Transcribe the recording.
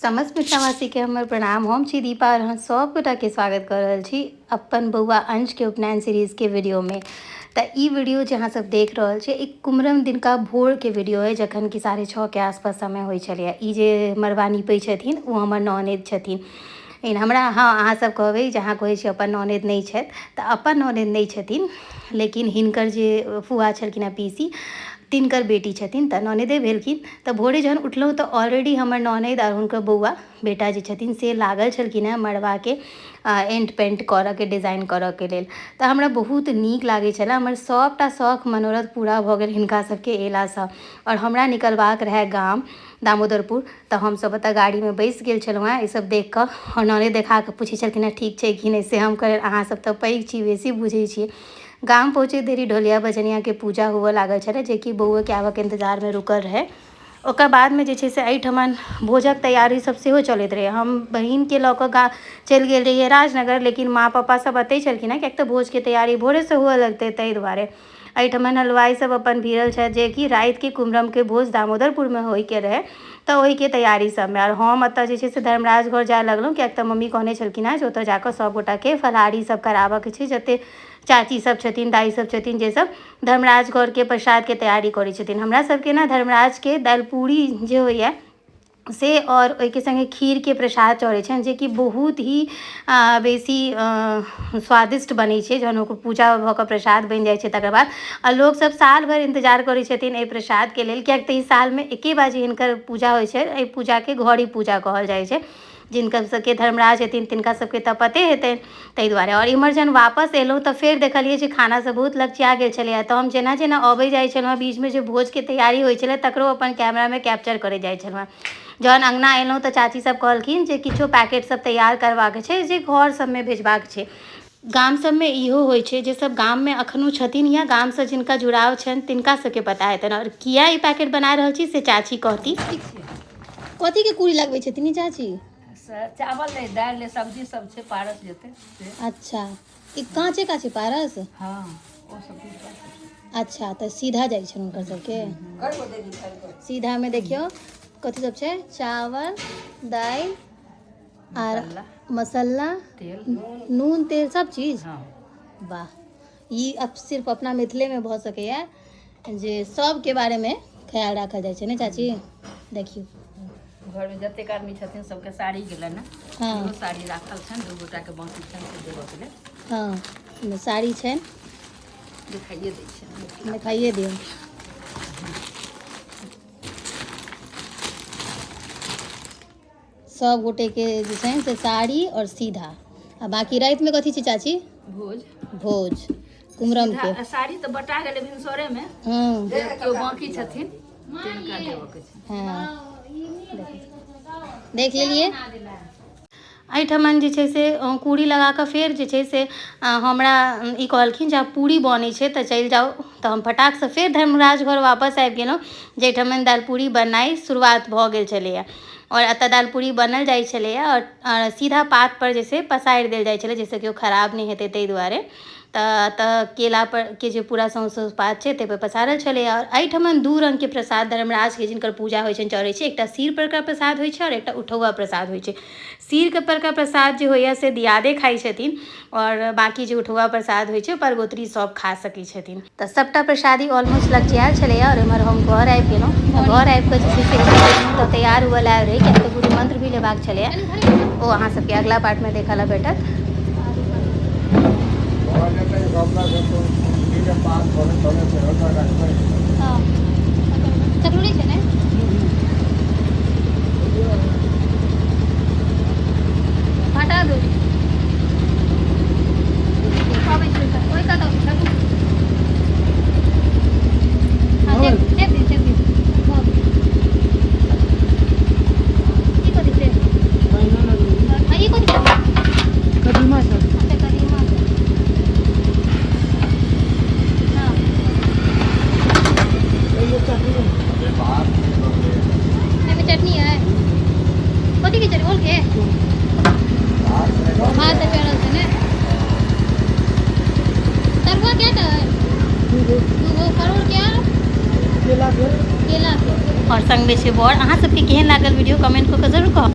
समस्त मिथिलावासी के हमर प्रणाम। हम छी दीपा और सब गोटा के स्वागत कर रहल छी अपन बउआ अंश के उपनयन सीरीज के वीडियो में। तो ई वीडियो जे अहाँ सब देख रहल छी एक कुमरम दिन का भोर के वीडियो है, जखन कि 6:30 के आसपास समय होय छलै। ई जे मरबा नीपै छथिन ओ हमर ननद छथिन। इन हमरा हाँ अहाँ सब कहबै जहाँ कहै छी अपन ननद नहीं छथि, तऽ अपन ननद नहीं छथिन, लेकिन हिनकर जे फुआ छलखिन हेँ पीसी तिनकर बेटी छथिन, तऽ ननदे भेलखिन। तऽ भोरे जहन उठलहुँ तऽ ऑलरेडी हमर ननद और हुनकर बौआ बेटा जे छथिन से लागल छलखिन हेँ मड़बाके एंड पेंट करऽके डिज़ाइन करऽके लेल। तऽ हमरा बहुत नीक लागै छलै, हमर सबटा शौक मनोरथ पूरा भऽ गेल हिनका सबके अएलासँ। और हमरा निकलबाक रहै गाम दामोदरपुर, तऽ हमसब ओतऽ गाड़ीमे बैसि गेल छलहुँ हेँ ईसब देख कऽ। और ननद देखा कऽ पूछै छलखिन हेँ ठीक छै कि नहि, से हम कहलिए अहाँ सब तऽ पैघ छी, बेसी बुझै छियै। गाम पहुँचे देरी ढोलिया बजनिया के पूजा हुअ लागल छलै, जेकि बौआके आबऽके इंतजारमे रुकल रहै। ओकर बादमे जे छै से एहिठमन भोजक तैयारी सब सेहो चलैत रहै। हम बहिनके लऽ कऽ चलि गेल रहियै राजनगर, लेकिन माँ पप्पा सब एतै छलखिन हेँ, किएक तऽ भोजके तैयारी भोरेसँ हुअ लगतै, ताहि दुआरे एहिठमन हलवाइ सब अपन भिड़ल छथि, जेकि रातिके कुमरमके भोज दामोदरपुरमे होइके रहै, तऽ ओहिके तैयारी सबमे। और हम एतऽ जे छै से धर्मराज घर जाए लगलहुँ, किएक तऽ मम्मी कहने छलखिन हेँ जे ओतऽ जाकऽ सब गोटाके फलाहारी सब कराबऽके छै, जतेक चाची सब छथिन, दाई सब छथिन, जे सब धर्मराज घर के प्रसाद के तैयारी करै छथिन। हमरा सबके ना धर्मराज के दालि पूरी जे होइए से और ओहिके संगे खीरके प्रसाद चढ़ै छनि, जे कि बहुत ही बेसी स्वादिष्ट बनै छै जहन ओकर पूजा भऽ कऽ प्रसाद बनि जाइ छै तकर बाद। आ लोक सब साल भरि इंतजार करै छथिन एहि प्रसादके लेल, किएक तऽ ई सालमे एके बार जे हिनकर पूजा होइ छै, एहि पूजाके घड़ी पूजा कहल जाइ छै। जिनकर सबके धर्मराज हेथिन तिनका सबके तऽ पते हेतनि, ताहि दुआरे। और इम्हर जहन वापस एलहुँ तऽ फेर देखलिए जे खाना सब बहुत लचिया गेल छलैए, तऽ हम जेना जेना अबै जाइ छलहुँ बीचमे जे भोजके तैयारी होइ छलै तकरो अपन कैमरामे कैप्चर करै जाइ छलहुँ। जहन अँगना एलहुँ तऽ चाची सब कहलखिन जे किछो पैकेट सब तैयार करबाक छै, जे घर सबमे भेजबाक छै। गाम सबमे इहो होइ छै, जे सब गाममे एखनो छथिन या गामसँ जिनका जुड़ाव छनि तिनका सबके पता हेतनि। और किया ई पैकेट बना रहल छी से चाची कहती। कथीके कुरी लगबै छथिन ई चाची? चावल ले, दालि ले, सब्जी सब छै, पारस जेतै से। अच्छा, ई काँचे काँचे पारस? हाँ ओ सब। अच्छा, तऽ सीधा जाइ छनि हुनकर सबके। सीधामे देखियौ कथी सब छै, चावल, दालि आर मसाला, नून तेल सब चीज। वाह, ई अब सिर्फ अपना मिथिलेमे भऽ सकैए जे सबके बारेमे ख्याल राखल जाइ छै ने चाची। देखियौ घरमे जतेक आदमी छथिन सबके साड़ी गेलनि ने, हाँ साड़ी राखल छनि, दू गोटाके बाँकी छनि से देबऽके लेल। हाँ साड़ी छनि, देखाइए दै छै, देखाइए दियौ। सब गोटेके जे छनि से साड़ी और सीधा। आ बाकी रातिमे कथी छै चाची? भोज। भोज कुमरमके साड़ी तऽ बटा गेलै भिनसरेमे। हाँ केओ बाँकी छथिन तिनका देबऽके छै। हाँ देख लेलिए। एहिठमन जे छै से कूड़ी लगा कऽ फेर जे छै से हमरा ई कहलखिन जे आब पूरी बनै छै तऽ चलि जाउ। तऽ हम फटाकसँ फेर धर्मराज घर वापस आबि गेलहुँ, जाहिठमन दालि पूरी बननाइ शुरुआत भऽ गेल छलैए। और एतऽ दालि पूरी बनल जाइ छलैए, और सीधा पातपर जे छै पसारि देल जाइ छलै, जाहिसँ केओ खराब नहि हेतै ताहि दुआरे। तऽ केला पर के जे पूरा सौँसो पात छै ताहिपर पसारल छलैए। और एहिठमन दू रङ्गके प्रसाद धर्मराजके जिनकर पूजा होइ छनि चढ़ै छै, एकटा सिर परका प्रसाद होइ छै और एकटा उठौआ प्रसाद होइ छै। सिर परका प्रसाद जे होइए से दियादे खाइ छथिन, और बाकी जे उठौआ प्रसाद होइ छै परगोतरी सब खा सकै छथिन। तऽ सबटा प्रसादी ऑलमोस्ट लग छलैए। और एम्हर हम घर आबि गेलहुँ, तऽ घर आबि कऽ जे छै से तऽ तैयार हुअ लायक रहै, किएक तऽ गुरु मंत्र भी लेबाक छलैए, ओ अहाँ सबके अगला पार्टमे देखऽ लए भेटत। जरूरी छै ने हटा दो ओहि का तो चटनी है, कथी की चटनी बोल के भात चढ़ल छै ने। तरुआ क्या है? दूगो परोर के केला के और संग में छै बड़। अहाँ सबके केहन लागल वीडियो कमेंट कऽ के जरूर कहब।